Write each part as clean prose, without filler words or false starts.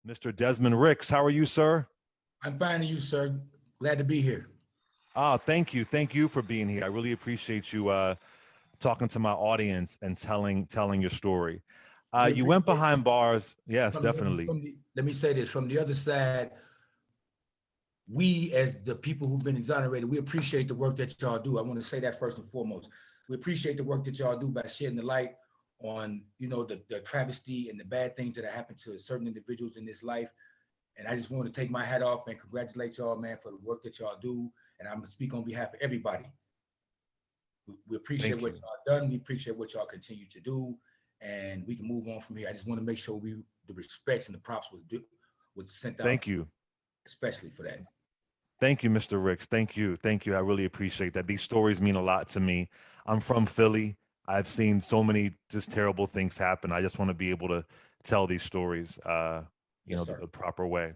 Mr. Desmond Ricks. How are you, sir? I'm finding you, sir. Glad to be here. Thank you. Thank you for being here. I really appreciate you talking to my audience and telling your story. We You went appreciate behind bars. Yes, from, definitely. let me say this from the other side. We, as the people who've been exonerated, we appreciate the work that y'all do. I want to say that first and foremost. We appreciate the work that y'all do by shedding the light on, the travesty and the bad things that have happened to certain individuals in this life. And I just want to take my hat off and congratulate y'all, man, for the work that y'all do. And I'm gonna speak on behalf of everybody. We appreciate Thank what you. y'all done. We appreciate what y'all continue to do, and we can move on from here. I just want to make sure the respects and the props was sent out, Thank you. especially for that. Thank you, Mr. Ricks. Thank you. Thank you. I really appreciate that. These stories mean a lot to me. I'm from Philly. I've seen so many just terrible things happen. I just want to be able to tell these stories, Yes, the, sir. the proper way.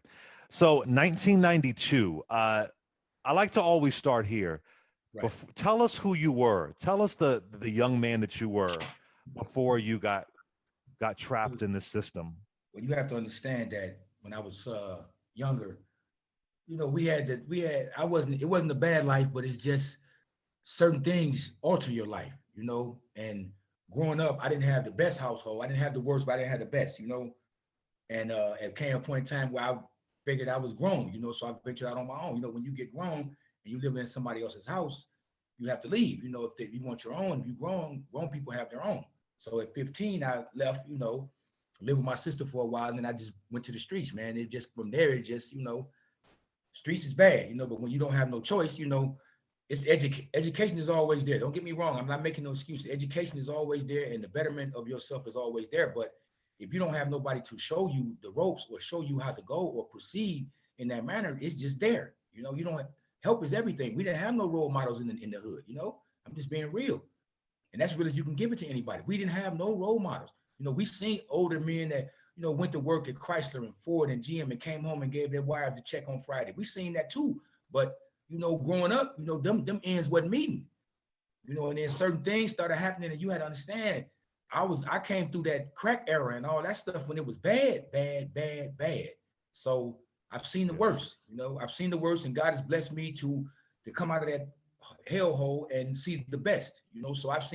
So 1992, I like to always start here. Right. Tell us who you were. Tell us the young man that you were before you got trapped in this system. Well, you have to understand that when I was younger, we had. It wasn't a bad life, but it's just certain things alter your life, And growing up, I didn't have the best household. I didn't have the worst, but I didn't have the best. And it came a point in time where I figured I was grown. So I ventured out on my own. When you get grown and you live in somebody else's house, you have to leave. If you want your own, if you grown people have their own. So at 15, I left, lived with my sister for a while, and then I just went to the streets, man. It just from there, streets is bad, but when you don't have no choice, it's education is always there. Don't get me wrong. I'm not making no excuses. Education is always there, and the betterment of yourself is always there. But if you don't have nobody to show you the ropes or show you how to go or proceed in that manner, it's just there. You don't help is everything. We didn't have no role models in the hood. I'm just being real, and that's real as you can give it to anybody. We didn't have no role models. We seen older men that went to work at Chrysler and Ford and GM and came home and gave their wives a check on Friday. We seen that too, but growing up, them ends wasn't meeting. And then certain things started happening, and you had to understand. I came through that crack era and all that stuff when it was bad, bad, bad, bad. So I've seen the worst. I've seen the worst, and God has blessed me to come out of that hellhole and see the best. So I've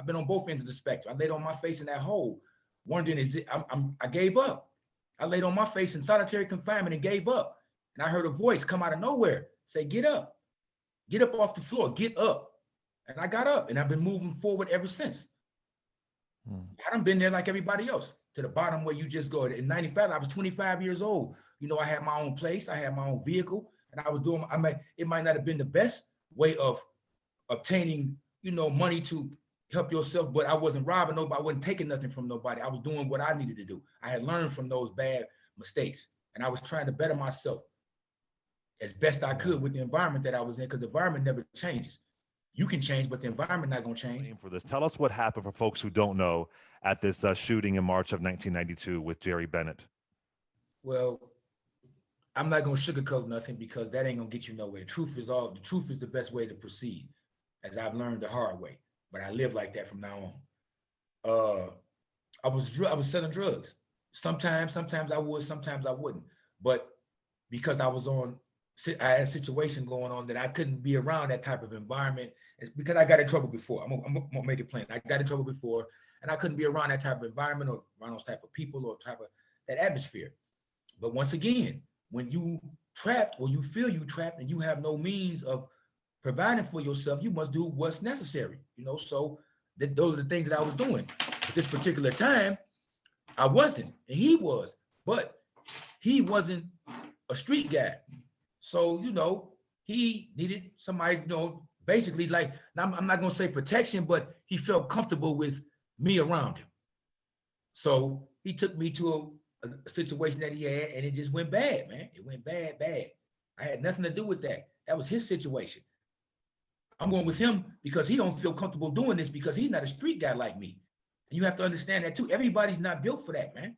been on both ends of the spectrum. I laid on my face in that hole, wondering I gave up. I laid on my face in solitary confinement and gave up. And I heard a voice come out of nowhere say, get up off the floor, get up. And I got up, and I've been moving forward ever since. I done been there like everybody else, to the bottom where you just go. In 95, I was 25 years old. I had my own place, I had my own vehicle, and it might not have been the best way of obtaining, money to help yourself, but I wasn't robbing nobody, I wasn't taking nothing from nobody. I was doing what I needed to do. I had learned from those bad mistakes, and I was trying to better myself as best I could with the environment that I was in, because the environment never changes. You can change, but the environment not gonna change. For this, tell us what happened for folks who don't know at this shooting in March of 1992 with Jerry Bennett. Well, I'm not gonna sugarcoat nothing, because that ain't gonna get you nowhere. The truth is the best way to proceed, as I've learned the hard way. But I live like that from now on. I was selling drugs. Sometimes I would, sometimes I wouldn't. But because I had a situation going on that I couldn't be around that type of environment. It's because I got in trouble before. I'm gonna make it plain. I got in trouble before, and I couldn't be around that type of environment or around those type of people or type of that atmosphere. But once again, when you trapped or you feel you trapped and you have no means of providing for yourself, you must do what's necessary. So those are the things that I was doing. At this particular time, I wasn't, and he was, but he wasn't a street guy. So, he needed somebody, basically like, I'm not going to say protection, but he felt comfortable with me around him. So he took me to a situation that he had, and it just went bad, man. It went bad, bad. I had nothing to do with that. That was his situation. I'm going with him because he don't feel comfortable doing this, because he's not a street guy like me. And you have to understand that too. Everybody's not built for that, man.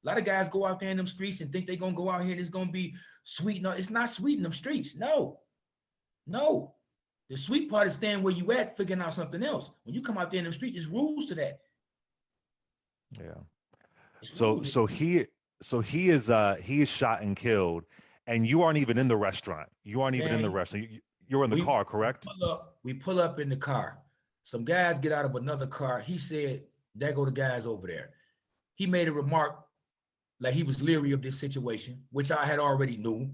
A lot of guys go out there in them streets and think they're going to go out here and it's going to be sweet. No, it's not sweet in them streets. No. The sweet part is staying where you at, figuring out something else. When you come out there in them streets, there's rules to that. Yeah. It's So rules. so he So he is shot and killed, and you aren't even in the restaurant. You aren't even in the Man, restaurant. You're in the car, correct? we pull up in the car. Some guys get out of another car. He said, there go the guys over there. He made a remark like he was leery of this situation, which I had already knew.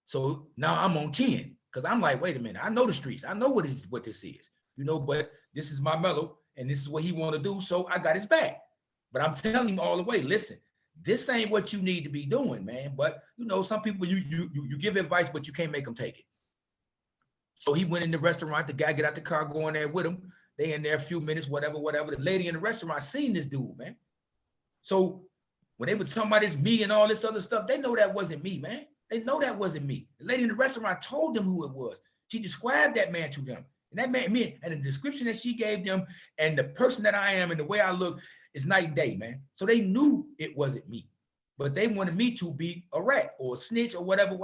So now I'm on 10 because I'm like, wait a minute, I know the streets. I know what this is, but this is my mellow and this is what he want to do. So I got his back. But I'm telling him all the way, listen, this ain't what you need to be doing, man. But some people you give advice, but you can't make them take it. So he went in the restaurant. The guy get out the car, go in there with him. They in there a few minutes, whatever. The lady in the restaurant seen this dude, man. So when they were talking about it's me and all this other stuff, they know that wasn't me, man. They know that wasn't me. The lady in the restaurant told them who it was. She described that man to them. And that man, me, and the description that she gave them and the person that I am and the way I look is night and day, man. So they knew it wasn't me. But they wanted me to be a rat or a snitch or whatever.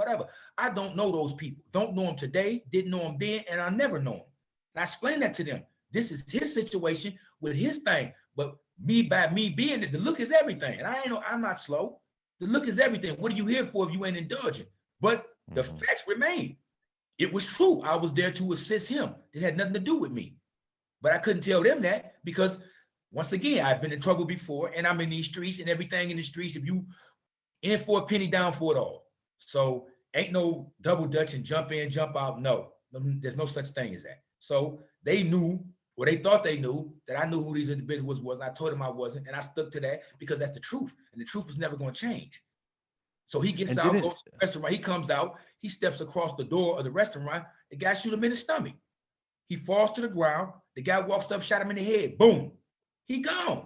I don't know those people. Don't know them today, didn't know them then, and I'll never know them. And I explained that to them. This is his situation with his thing. But by me being it, the look is everything. And I'm not slow. The look is everything. What are you here for if you ain't indulging? But the facts remain. It was true. I was there to assist him. It had nothing to do with me. But I couldn't tell them that because, once again, I've been in trouble before, and I'm in these streets and everything in the streets. If you in for a penny, down for it all. So ain't no double dutch and jump in, jump out. No, there's no such thing as that. So they knew, or they thought they knew, that I knew who these individuals was. And I told them I wasn't, and I stuck to that because that's the truth, and the truth is never going to change. So he gets out, goes to the restaurant. He comes out. He steps across the door of the restaurant. The guy shoot him in the stomach. He falls to the ground. The guy walks up, shot him in the head. Boom. He gone.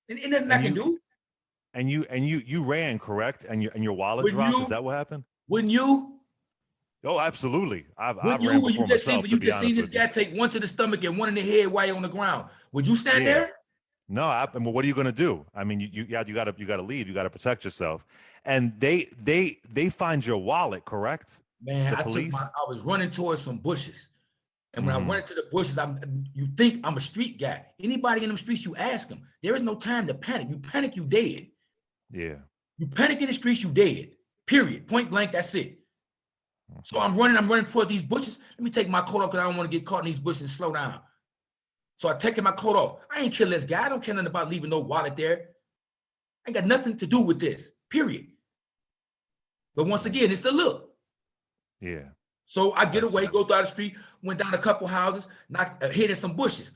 And nothing I can do. And you ran, correct? And your wallet dropped. Is that what happened? Wouldn't you? Oh, absolutely. I've ran before you myself. You just seen this guy take one to the stomach and one in the head while you're on the ground. Would you stand there? No. Well, what are you going to do? I mean, you got to leave. You got to protect yourself. And they find your wallet, correct? Man, I was running towards some bushes. And when I went into the bushes, you think I'm a street guy. Anybody in them streets, you ask them. There is no time to panic. You panic, you dead. Yeah. You panic in the streets, you dead. Period. Point blank, that's it. So I'm running towards these bushes. Let me take my coat off because I don't want to get caught in these bushes and slow down. So I taking my coat off. I ain't kill this guy. I don't care nothing about leaving no wallet there. I ain't got nothing to do with this. Period. But once again, it's the look. Yeah. So I get away, go down the street, went down a couple houses, hid in some bushes.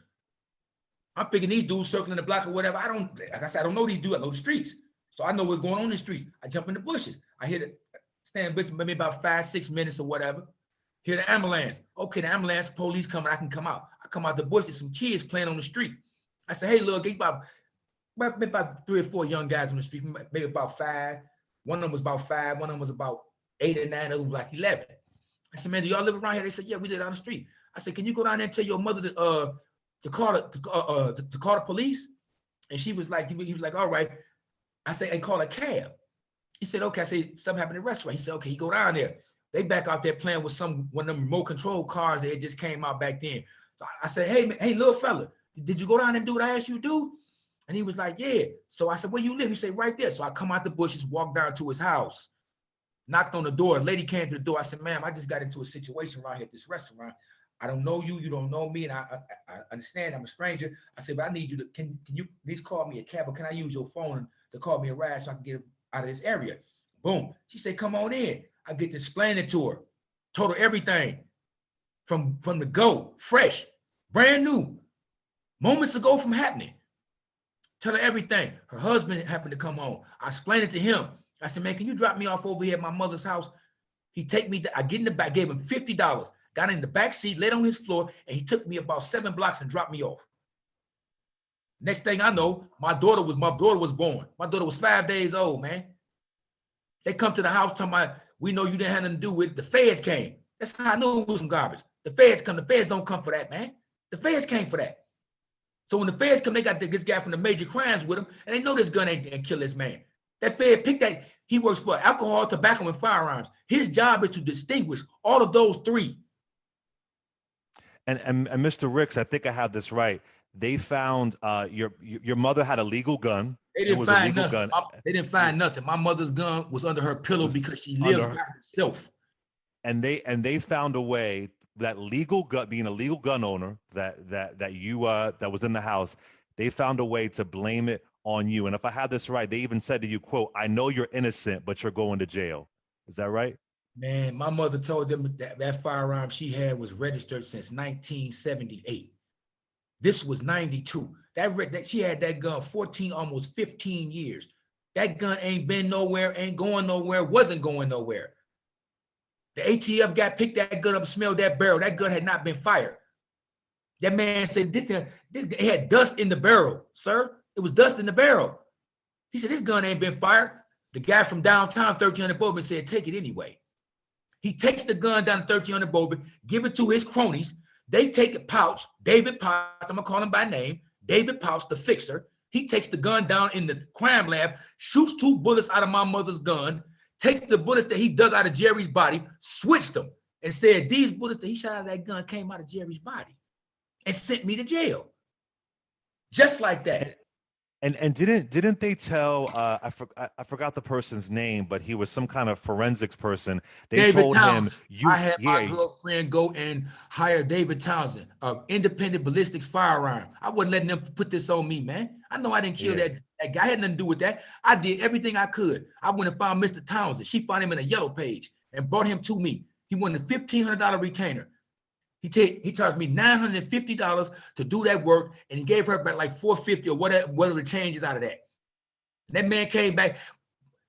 I'm thinking these dudes circling the block or whatever. Like I said, I don't know these dudes. I know the streets. So I know what's going on in the streets. I jump in the bushes. I hit it, stand busy, maybe about 5-6 minutes or whatever. Hear the ambulance. Okay, the ambulance, police coming, I can come out. I come out the bushes, some kids playing on the street. I say, hey, look, about 3 or 4 young guys on the street, maybe about 5. One of them was about 5, one of them was about 8 or 9, the other was like 11. I said, man, do y'all live around here? They said, yeah, we live down the street. I said, can you go down there and tell your mother to call the police? And he was like, all right. I said, and call a cab. He said, okay. I said, something happened in the restaurant. He said, okay, he go down there. They back out there playing with one of them remote control cars that just came out back then. So I said, hey, little fella, did you go down and do what I asked you to do? And he was like, yeah. So I said, where you live? He said, right there. So I come out the bushes, walk down to his house. Knocked on the door. A lady came to the door. I said, ma'am, I just got into a situation right here at this restaurant. I don't know you. You don't know me. And I understand I'm a stranger. I said, but I need you to, can you please call me a cab, or can I use your phone to call me a ride so I can get out of this area? Boom. She said, come on in. I get to explain it to her. Told her everything from the go, fresh, brand new, moments ago from happening. Tell her everything. Her husband happened to come home. I explained it to him. I said, man, can you drop me off over here at my mother's house? He take me, I get in the back, gave him $50, got in the back seat, laid on his floor, and he took me about 7 blocks and dropped me off. Next thing I know, my daughter was born. My daughter was 5 days old, man. They come to the house talking about, we know you didn't have nothing to do with it. The feds came. That's how I knew it was some garbage. The feds come. The feds don't come for that, man. The feds came for that. So when the feds come, they got this guy from the major crimes with them, and they know this gun ain't kill this man. That Fed picked that. He works for alcohol, tobacco, and firearms. His job is to distinguish all of those three. And Mr. Ricks, I think I have this right. They found your mother had a legal gun. They and didn't was a find legal nothing. gun. They didn't Yeah, find nothing. My mother's gun was under her pillow was because she lives under, by herself. and they found a way that legal gun, being a legal gun owner that you that was in the house, they found a way to blame it on you. And if I have this right, they even said to you, quote, "I know you're innocent, but you're going to jail." Is that right? Man, my mother told them that firearm she had was registered since 1978. This was 92. That she had that gun 14, almost 15 years. That gun ain't been nowhere, ain't going nowhere, wasn't going nowhere. The ATF got picked that gun up, smelled that barrel. That gun had not been fired. That man said this it had dust in the barrel, sir. It was dust in the barrel. He said this gun ain't been fired. The guy from downtown 1300 Bowman said, take it anyway. He takes the gun down to 1300 Bowman, give it to his cronies. They take a pouch, David Pouch, I'm gonna call him by name, David Pouch, the fixer. He takes the gun down in the crime lab, shoots 2 bullets out of my mother's gun, takes the bullets that he dug out of Jerry's body, switched them, and said these bullets that he shot out of that gun came out of Jerry's body, and sent me to jail. Just like that. And didn't they tell I forgot the person's name, but he was some kind of forensics person. They David told him Townsend. I you had my yeah girlfriend go and hire David Townsend, independent ballistics firearm. I wasn't letting them put this on me, man. I know I didn't kill yeah that guy. I had nothing to do with that. I did everything I could. I went and found Mr. Townsend. She found him in a yellow page and brought him to me. He wanted a $1,500 retainer. He charged me $950 to do that work, and he gave her back like $450 or whatever the change is out of that. And that man came back.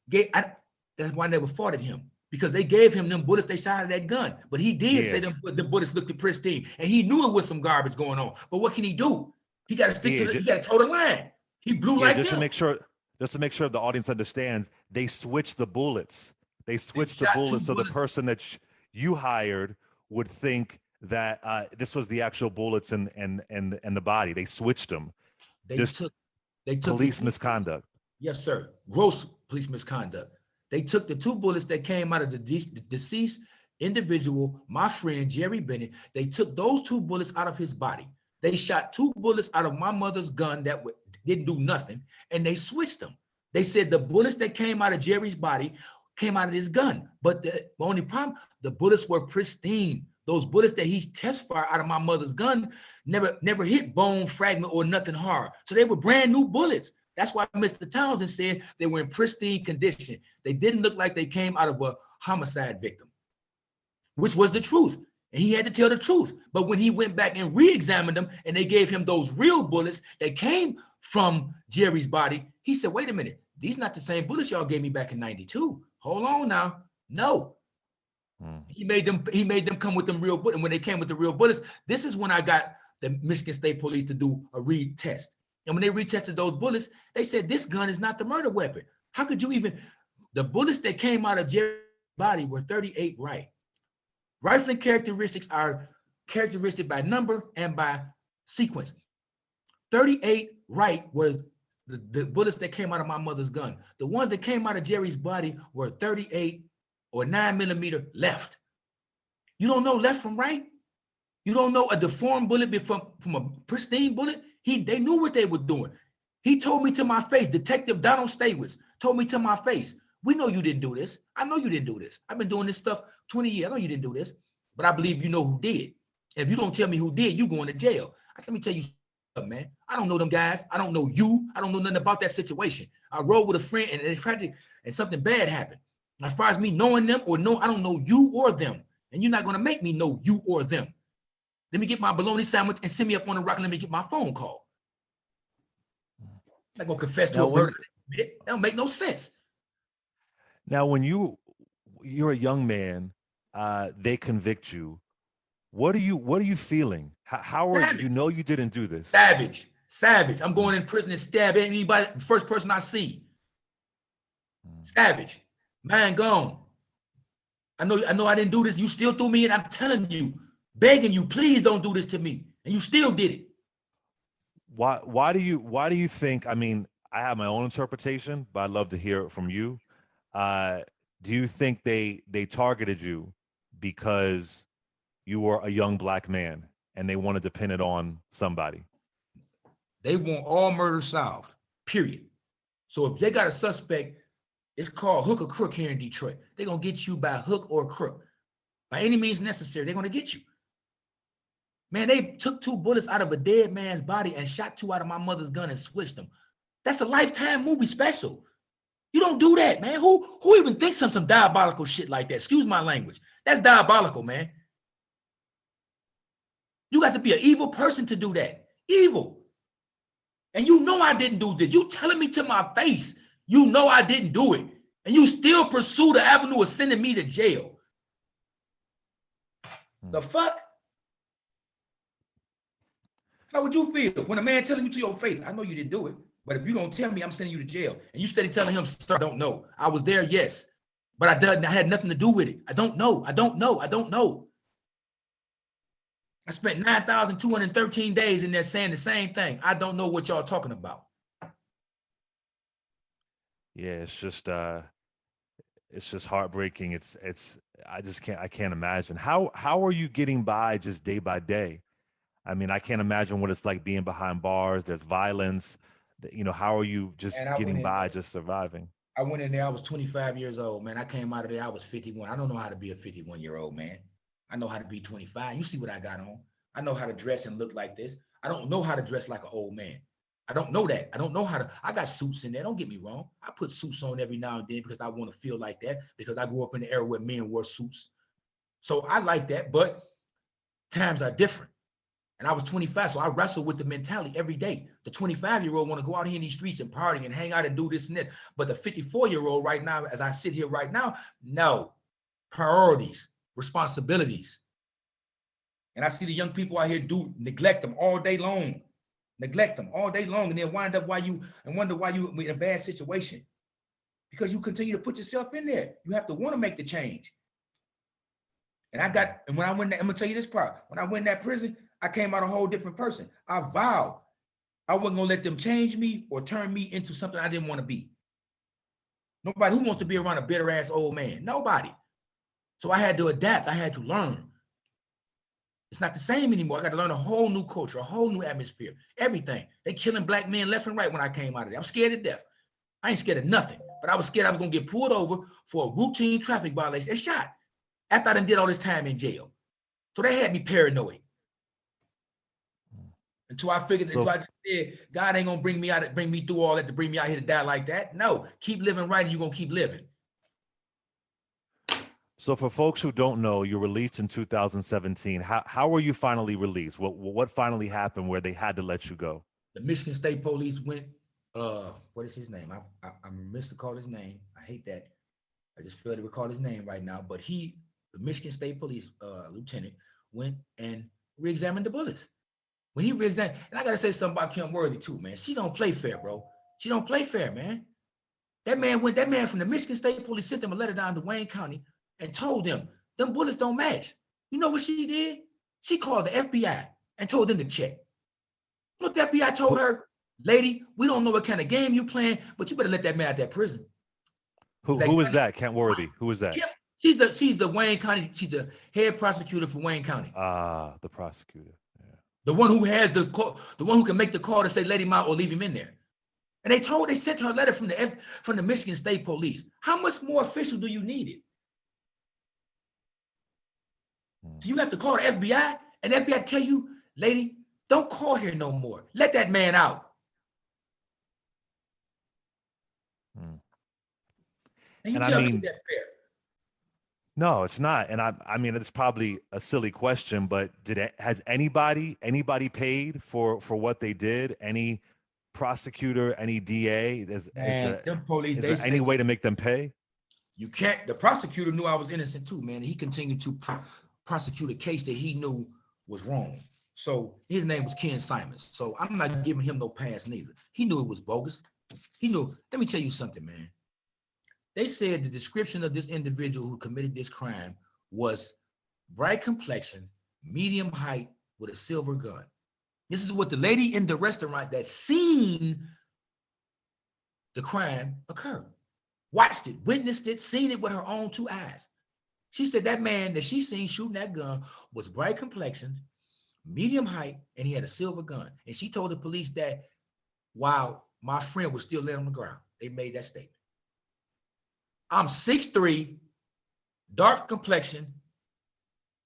That's why I never fought at him, because they gave him them bullets they shot out of that gun. But he did say the bullets looked pristine, and he knew it was some garbage going on. But what can he do? He got to stick to he got to toe the line. He blew like just them. to make sure the audience understands, they switched the bullets. They switched the shot 2 bullets so the bullets. person that you hired would think that this was the actual bullets and the body. They switched them. They Just took police misconduct. Yes, sir. Gross police misconduct. They took the 2 bullets that came out of the deceased individual, my friend Jerry Bennett. They took those 2 bullets out of his body. They shot 2 bullets out of my mother's gun that didn't do nothing, and they switched them. They said the bullets that came out of Jerry's body came out of his gun, but the only problem, the bullets were pristine. Those bullets that he test fired out of my mother's gun never hit bone fragment or nothing hard. So they were brand new bullets. That's why Mr. Townsend said they were in pristine condition. They didn't look like they came out of a homicide victim, which was the truth. And he had to tell the truth. But when he went back and re-examined them and they gave him those real bullets that came from Jerry's body, he said, wait a minute, these not the same bullets y'all gave me back in 92. Hold on now. No. He made them come with them real bullets. And when they came with the real bullets, this is when I got the Michigan State Police to do a retest. And when they retested those bullets, they said this gun is not the murder weapon. How could you even? The bullets that came out of Jerry's body were 38 right. Rifling characteristics are characteristic by number and by sequence. 38 right were the bullets that came out of my mother's gun. The ones that came out of Jerry's body were 38 or 9mm left. You don't know left from right? You don't know a deformed bullet from a pristine bullet? They knew what they were doing. He told me to my face, Detective Donald Staywitz told me to my face, we know you didn't do this. I know you didn't do this. I've been doing this stuff 20 years. I know you didn't do this, but I believe you know who did. And if you don't tell me who did, you going to jail. Let me tell you something, man. I don't know them guys. I don't know you. I don't know nothing about that situation. I rode with a friend and something bad happened. As far as me knowing them or no, I don't know you or them. And you're not going to make me know you or them. Let me get my bologna sandwich and send me up on the rock and let me get my phone call. I'm not going to confess to a murder. That don't make no sense. Now, when you're a young man, they convict you. What are you feeling? How are you know you didn't do this? Savage. I'm going in prison and stab anybody, first person I see. Savage. Man gone. I know I didn't do this. You still threw me in. I'm telling you, begging you, please don't do this to me. And you still did it. Why do you think, I mean, I have my own interpretation, but I'd love to hear it from you. Do you think they targeted you because you were a young Black man and they wanted to pin it on somebody? They want all murder solved, period. So if they got a suspect, it's called hook or crook here in Detroit. They're going to get you by hook or crook. By any means necessary, they're going to get you. Man, they took 2 bullets out of a dead man's body and shot 2 out of my mother's gun and switched them. That's a Lifetime movie special. You don't do that, man. Who even thinks of some diabolical shit like that? Excuse my language. That's diabolical, man. You got to be an evil person to do that. Evil. And you know I didn't do this. You telling me to my face, you know I didn't do it. And you still pursue the avenue of sending me to jail. The fuck? How would you feel when a man telling you to your face, I know you didn't do it, but if you don't tell me, I'm sending you to jail. And you steady telling him, sir, I don't know. I was there, yes. But I had nothing to do with it. I don't know. I don't know. I don't know. I spent 9,213 days in there saying the same thing. I don't know what y'all talking about. Yeah, it's just heartbreaking. I can't imagine. How are you getting by just day by day? I mean, I can't imagine what it's like being behind bars. There's violence. How are you just getting by, just surviving? I went in there, I was 25 years old, man. I came out of there, I was 51. I don't know how to be a 51-year-old, man. I know how to be 25. You see what I got on. I know how to dress and look like this. I don't know how to dress like an old man. I don't know that. I don't know how to. I got suits in there. Don't get me wrong. I put suits on every now and then because I want to feel like that, because I grew up in the era where men wore suits. So I like that, but times are different. And I was 25, so I wrestle with the mentality every day. The 25-year-old want to go out here in these streets and party and hang out and do this and that. But the 54-year-old right now, as I sit here right now, no. Priorities, responsibilities. And I see the young people out here neglect them all day long. Neglect them all day long, and then wonder why you in a bad situation. Because you continue to put yourself in there. You have to want to make the change. And when I went there, I'm gonna tell you this part. When I went in that prison, I came out a whole different person. I vowed I wasn't gonna let them change me or turn me into something I didn't want to be. Nobody who wants to be around a bitter ass old man. Nobody. So I had to adapt. I had to learn. It's not the same anymore. I got to learn a whole new culture, a whole new atmosphere, everything. They killing black men left and right when I came out of there. I'm scared to death. I ain't scared of nothing, but I was scared I was gonna get pulled over for a routine traffic violation and shot after I done did all this time in jail. So they had me paranoid. Until I figured, until I just said, God ain't gonna bring me through all that to bring me out here to die like that. No, keep living right and you're gonna keep living. So for folks who don't know, you were released in 2017. How were you finally released? What finally happened where they had to let you go? The Michigan State Police went, what is his name? I missed to call his name. I hate that. I just failed to recall his name right now. But the Michigan State Police lieutenant went and re-examined the bullets. When he re-examined, and I gotta say something about Kim Worthy too, man. She don't play fair, bro. She don't play fair, man. That man from the Michigan State Police sent them a letter down to Wayne County and told them bullets don't match. You know what she did? She called the FBI and told them to check. Look, the FBI told her, lady, we don't know what kind of game you playing, but you better let that man out of that prison. Who is that? Kent Worthy. Who is that? She's the Wayne County. She's the head prosecutor for Wayne County. The prosecutor. Yeah. The one who has the one who can make the call to say let him out or leave him in there. And they sent her a letter from the Michigan State Police. How much more official do you need it? Do you have to call the FBI and the FBI tell you, lady, don't call here no more. Let that man out. And you tell me that's fair. No, it's not. And I mean, it's probably a silly question, but has anybody paid for what they did? Any prosecutor, any DA? Is there any way to make them pay? You can't. The prosecutor knew I was innocent too, man. He continued to prosecute a case that he knew was wrong. So his name was Ken Simons. So I'm not giving him no pass neither. He knew it was bogus. He knew. Let me tell you something, man. They said the description of this individual who committed this crime was bright complexion, medium height, with a silver gun. This is what the lady in the restaurant that seen the crime occur, watched it, witnessed it, seen it with her own two eyes. She said that man that she seen shooting that gun was bright complexion, medium height, and he had a silver gun. And she told the police that while my friend was still laying on the ground. They made that statement. I'm 6'3", dark complexion,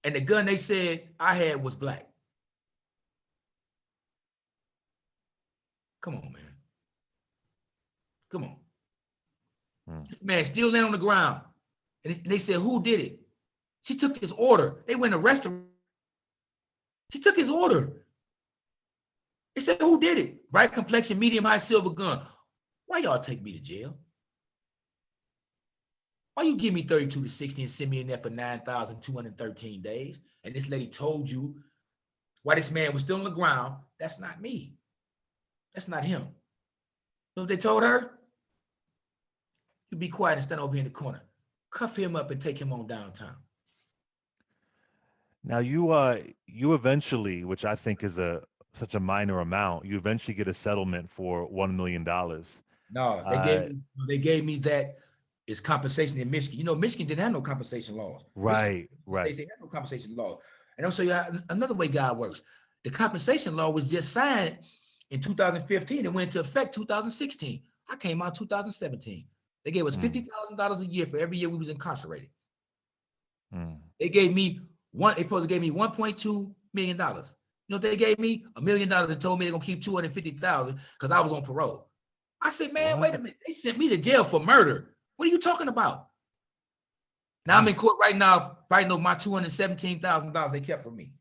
and the gun they said I had was black. Come on, man. Come on. This man still laying on the ground. And they said, who did it? She took his order. They went to arrest her. She took his order. They said, who did it? Bright complexion, medium high silver gun. Why y'all take me to jail? Why you give me 32 to 60 and send me in there for 9,213 days? And this lady told you why this man was still on the ground. That's not me. That's not him. You know what they told her? You be quiet and stand over here in the corner. Cuff him up and take him on downtown. Now you eventually, which I think is such a minor amount, you eventually get a settlement for $1 million. No, they gave me that as compensation in Michigan. You know, Michigan didn't have no compensation laws. Right. They had no compensation law. And I'll show you another way God works. The compensation law was just signed in 2015 and went into effect 2016. I came out 2017. They gave us $50,000 a year for every year we was incarcerated. They gave me they supposed to give me $1.2 million. You know what they gave me? $1 million and told me they're gonna keep $250,000 because I was on parole. I said, man, wait a minute. They sent me to jail for murder. What are you talking about? Now I'm in court right now fighting over my $217,000 they kept from me.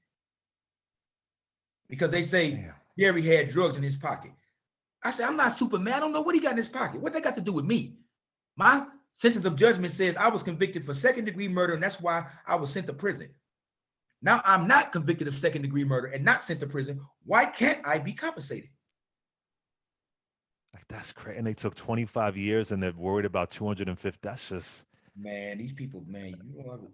Because they say Gary had drugs in his pocket. I said, I'm not Superman. I don't know what he got in his pocket. What they got to do with me? My sentence of judgment says I was convicted for second-degree murder, and that's why I was sent to prison. Now I'm not convicted of second-degree murder and not sent to prison. Why can't I be compensated? Like, that's crazy. And they took 25 years and they're worried about 250. That's just, man, these people, man,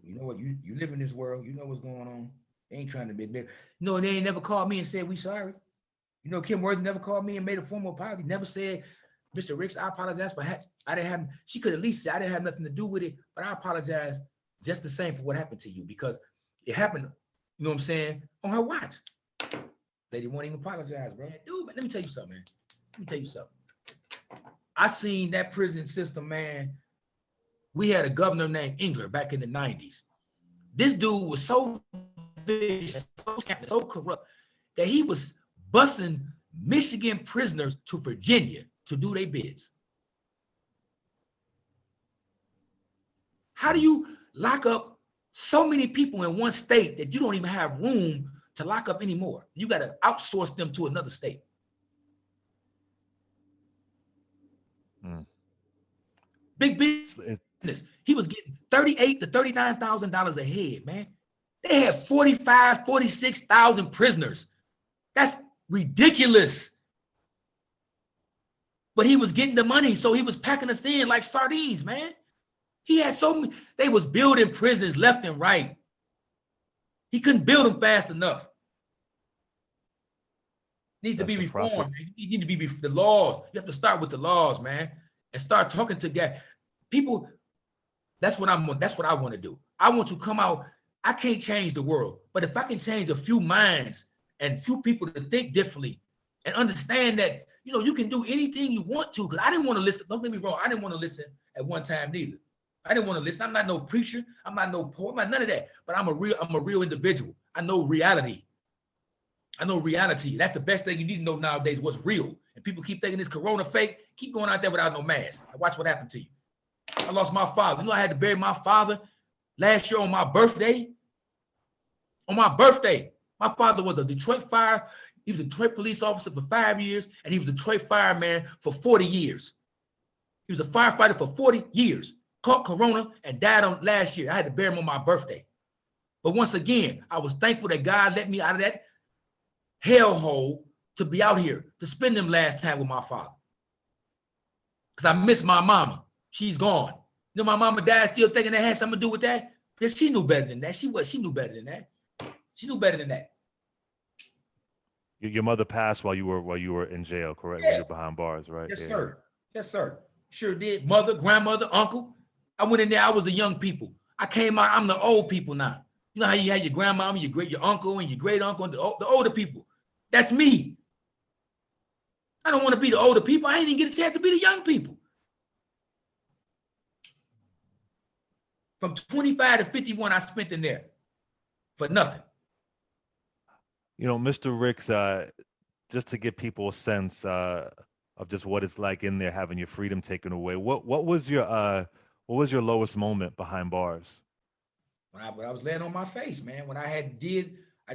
you know what? You live in this world, you know what's going on. They ain't trying to be there. No, they ain't never called me and said we sorry. You know, Kim Worthy never called me and made a formal apology. Never said, Mr. Ricks, I apologize for I didn't have. She could at least say I didn't have nothing to do with it, but I apologize just the same for what happened to you because it happened. You know what I'm saying? On her watch. Lady won't even apologize, bro. Dude, man, let me tell you something, man. Let me tell you something. I seen that prison system, man. We had a governor named Engler back in the 90s. This dude was so vicious, so corrupt that he was busing Michigan prisoners to Virginia to do their bids. How do you lock up so many people in one state that you don't even have room to lock up anymore? You got to outsource them to another state. Big business. He was getting $38,000 to $39,000 a head, man. They had 45,000, 46,000 prisoners. That's ridiculous. But he was getting the money, so he was packing us in like sardines, man. He had so many, they was building prisons left and right. He couldn't build them fast enough. Needs to be reformed. You need to be the laws. You have to start with the laws, man, and start talking to guys. People, that's what I want to do. I want to come out. I can't change the world, but if I can change a few minds and few people to think differently and understand that, you know, you can do anything you want to. Because I didn't want to listen. Don't get me wrong. I didn't want to listen at one time neither. I didn't want to listen. I'm not no preacher. I'm not no poet. I'm not none of that. But I'm a real individual. I know reality. I know reality. That's the best thing you need to know nowadays. What's real? And people keep thinking this corona fake. Keep going out there without no mask. Watch what happened to you. I lost my father. You know, I had to bury my father last year on my birthday. On my birthday, my father was a Detroit fire. He was a Detroit police officer for 5 years, and he was a Detroit fireman for 40 years. He was a firefighter for 40 years. Caught corona and died on last year. I had to bury him on my birthday. But once again, I was thankful that God let me out of that hellhole to be out here to spend them last time with my father. Because I miss my mama. She's gone. You know, my mama died still thinking that had something to do with that. Yes, she knew better than that. She knew better than that. She knew better than that. Your mother passed while you were in jail, correct? Yeah. You were behind bars, right? Yes, sir. Yes, sir. Sure did. Mother, grandmother, uncle. I went in there. I was the young people. I came out. I'm the old people now. You know how you had your grandmama, your uncle, and your great uncle, and the older people. That's me. I don't want to be the older people. I ain't even get a chance to be the young people. From 25 to 51, I spent in there for nothing. You know, Mr. Ricks, just to give people a sense of just what it's like in there, having your freedom taken away. What was your lowest moment behind bars? When I was laying on my face, man. When I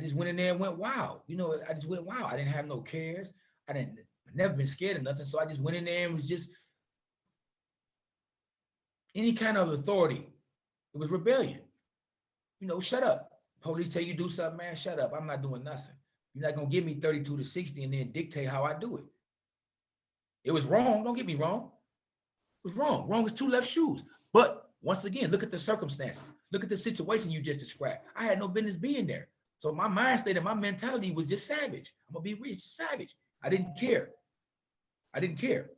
just went in there and went, wow. You know, I just went, wow. I didn't have no cares. I never been scared of nothing. So I just went in there and was just any kind of authority. It was rebellion. You know, shut up. Police tell you do something, man, shut up. I'm not doing nothing. You're not gonna give me 32 to 60 and then dictate how I do it. It was wrong. Don't get me wrong. It was wrong. Wrong is two left shoes. But once again, look at the circumstances. Look at the situation you just described. I had no business being there. So my mind state and my mentality was just savage. I'm gonna be real, savage. I didn't care. I didn't care.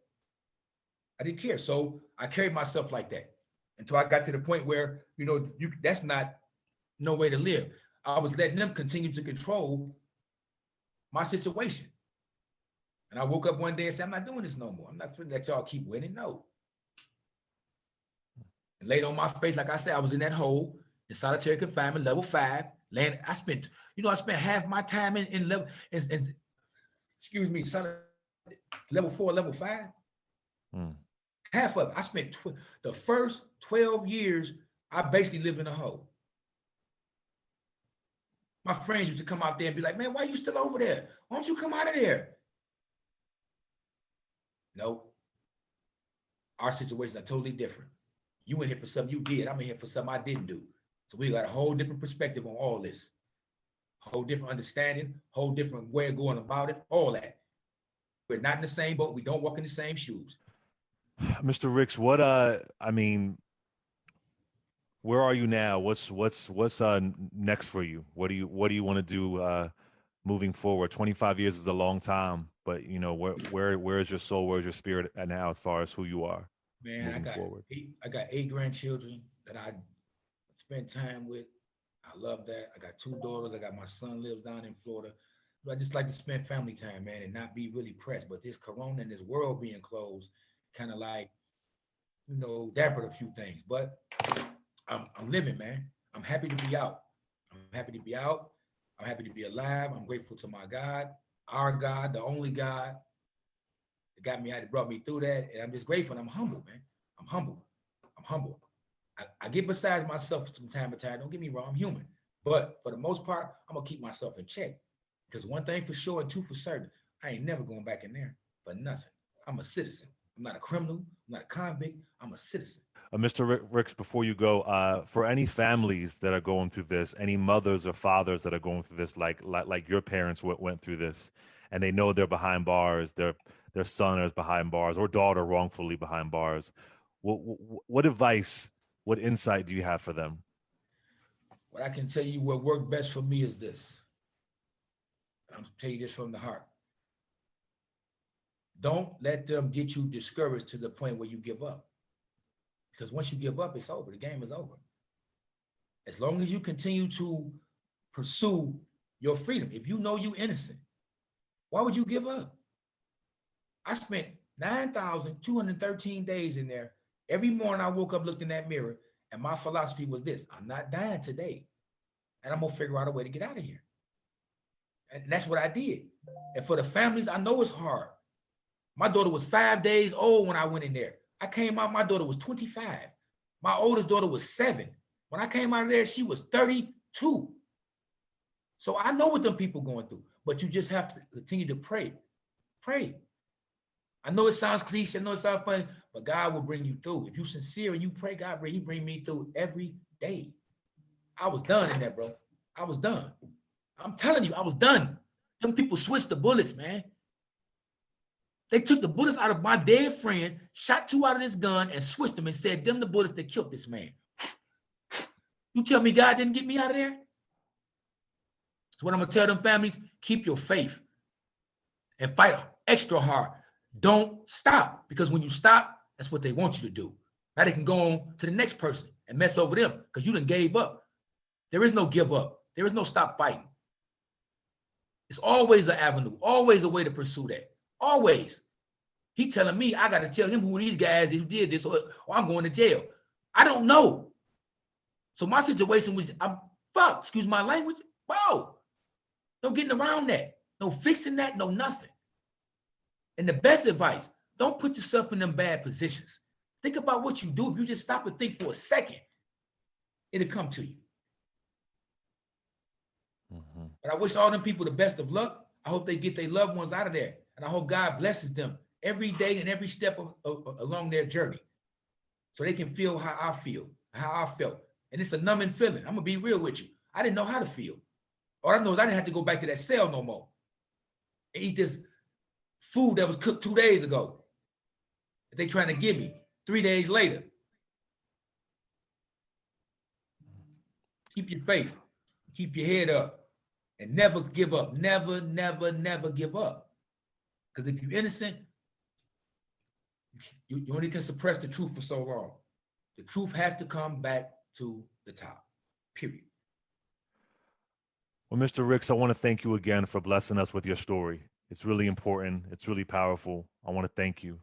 I didn't care. So I carried myself like that until I got to the point where, you know, that's not no way to live. I was letting them continue to control my situation. And I woke up one day and said, I'm not doing this no more. I'm not finna let y'all keep winning. No. And laid on my face, like I said, I was in that hole in solitary confinement, level 5. I spent half my time in level, excuse me, level 4, level 5. Half of it. I spent the first 12 years, I basically lived in a hole. My friends used to come out there and be like, man, why are you still over there? Why don't you come out of there? Nope. Our situations are totally different. You in here for something you did. I'm in here for something I didn't do. So we got a whole different perspective on all this. Whole different understanding, whole different way of going about it, all that. We're not in the same boat. We don't walk in the same shoes. Mr. Ricks, what I mean, where are you now? What's next for you? What do you want to do moving forward? 25 years is a long time, but you know, where is your soul, where's your spirit at now as far as who you are? Man, I got 8 grandchildren that I spend time with. I love that. I got 2 daughters. I got my son lives down in Florida. But I just like to spend family time, man, and not be really pressed. But this corona and this world being closed kind of like, you know, dampened a few things. But I'm living, man. I'm happy to be out. I'm happy to be out. I'm happy to be alive. I'm grateful to my God, our God, the only God that got me out, that brought me through that. And I'm just grateful. And I'm humble, man. I'm humble. I'm humble. I get besides myself from time to time. Don't get me wrong. I'm human. But for the most part, I'm going to keep myself in check. Because one thing for sure and two for certain, I ain't never going back in there for nothing. I'm a citizen. I'm not a criminal. I'm not a convict. I'm a citizen. Mr. Ricks, before you go, for any families that are going through this, any mothers or fathers that are going through this, like your parents went through this, and they know they're behind bars, their son is behind bars, or daughter wrongfully behind bars, what advice, what insight do you have for them? What I can tell you, what worked best for me is this. I'm gonna tell you this from the heart. Don't let them get you discouraged to the point where you give up. Because once you give up, it's over. The game is over. As long as you continue to pursue your freedom, if you know you're innocent, why would you give up? I spent 9,213 days in there. Every morning I woke up, looked in that mirror, and my philosophy was this: I'm not dying today. And I'm gonna figure out a way to get out of here. And that's what I did. And for the families, I know it's hard. My daughter was 5 days old when I went in there. I came out, my daughter was 25. My oldest daughter was 7. When I came out of there, she was 32. So I know what them people going through, but you just have to continue to pray. Pray. I know it sounds cliche, I know it sounds funny, but God will bring you through. If you're sincere and you pray, God, He bring me through every day. I was done in that, bro. I was done. I'm telling you, I was done. Them people switched the bullets, man. They took the bullets out of my dead friend, shot 2 out of this gun, and switched them and said, them the bullets that killed this man. You tell me God didn't get me out of there? So what I'm going to tell them families, keep your faith and fight extra hard. Don't stop, because when you stop, that's what they want you to do. Now they can go on to the next person and mess over them because you done gave up. There is no give up. There is no stop fighting. It's always an avenue, always a way to pursue that. Always. He telling me I got to tell him who these guys who did this, or I'm going to jail. I don't know. So my situation was, I'm fuck, excuse my language. Whoa, no getting around that. No fixing that, no nothing. And the best advice, don't put yourself in them bad positions. Think about what you do. If you just stop and think for a second, it'll come to you. Mm-hmm. But I wish all them people the best of luck. I hope they get their loved ones out of there. And I hope God blesses them every day and every step along their journey, so they can feel how I feel, how I felt. And it's a numbing feeling. I'm going to be real with you. I didn't know how to feel. All I know is I didn't have to go back to that cell no more and eat this food that was cooked 2 days ago that they trying to give me 3 days later. Keep your faith. Keep your head up. And never give up. Never, never, never give up. Because if you're innocent, you only can suppress the truth for so long. The truth has to come back to the top, period. Well, Mr. Ricks, I want to thank you again for blessing us with your story. It's really important. It's really powerful. I want to thank you.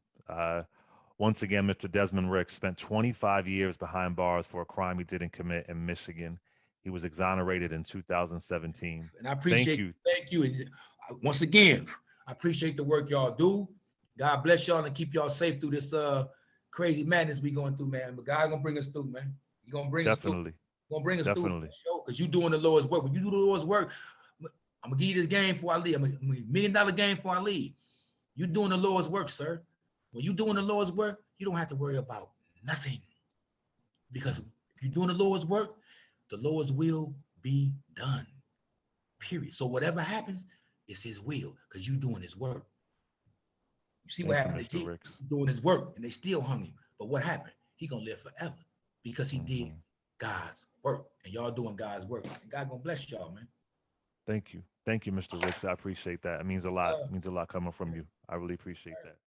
Once again, Mr. Desmond Ricks spent 25 years behind bars for a crime he didn't commit in Michigan. He was exonerated in 2017. And I appreciate you. Thank you. And once again, I appreciate the work y'all do. God bless y'all and keep y'all safe through this crazy madness we going through, man. But God gonna bring us through, man. He gonna bring us through. Gonna bring us through because you doing the Lord's work. When you do the Lord's work, I'm gonna give you this game before I leave. I'm gonna $1 million game before I leave. You doing the Lord's work, sir. When you doing the Lord's work, you don't have to worry about nothing. Because if you're doing the Lord's work, the Lord's will be done. Period. So whatever happens, it's his will because you're doing his work. You see what happened to Jesus doing his work and they still hung him. But what happened? He gonna live forever because he did God's work. And y'all doing God's work. And God gonna bless y'all, man. Thank you. Thank you, Mr. Ricks. I appreciate that. It means a lot. It means a lot coming from you. I really appreciate that.